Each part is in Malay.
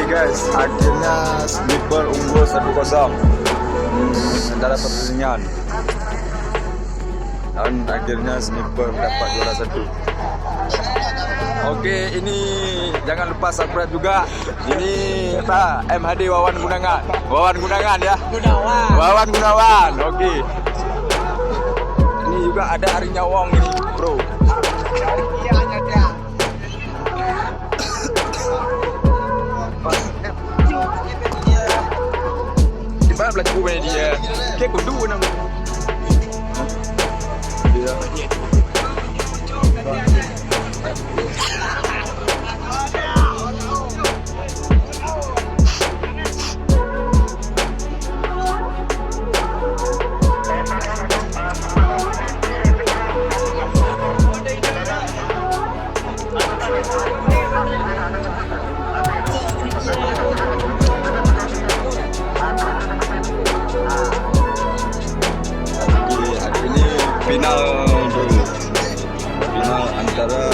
Guys, akhirnya Sniper unggul 1-0 dalam pertandingan, dan akhirnya Sniper dapat juara 1. Oke, ini jangan lupa subscribe juga. Ini apa? MHD Wawan Gunawan ya. Wawan Gunawan. Oke. Ini juga ada Ari Nyawong ini, bro. Bác là cô về thì cái cổ đu nào final antara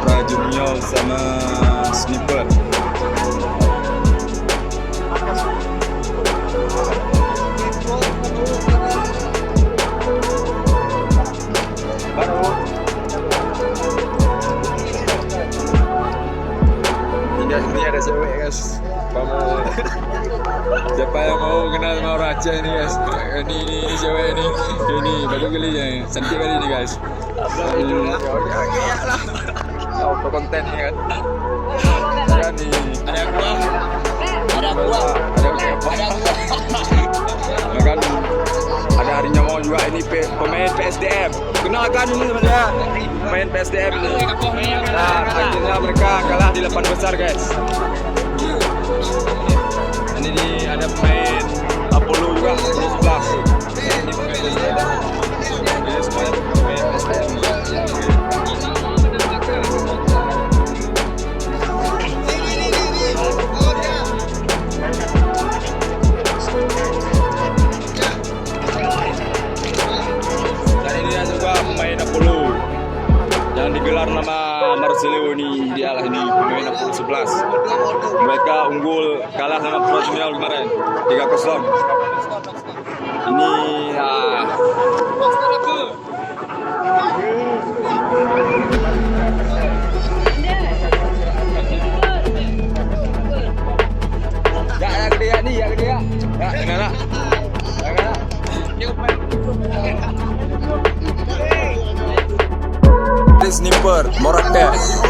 Pra Junior sama Sniper. Hingga sini ada cewek guys. Siapa yang mau kenal sama Raja ini guys? Ini cewek ini. Ini baru kali ya, cantik kali ini guys. Auto konten ni kan. Dan ni ada gua. Kan ada Ari Nyawong juga, ini pemain PSDM. Kenalkan ini sebenarnya pemain PSDM ini. Nah, akhirnya mereka kalah di 8 besar guys. Ini ada pemain Apollo juga, Apollo 11. Ini pemain PSDM. Ini semuanya pemain PSDM. Dan ini juga pemain Apollo yang digelar nama Marcelo ini, dialah ini pemain Apollo 11. Mereka unggul kalah sama Pro Junior kemarin 3-0. Ini ya gede ya nih, ya gede ya. Ya, kenapa? Sniper Morates.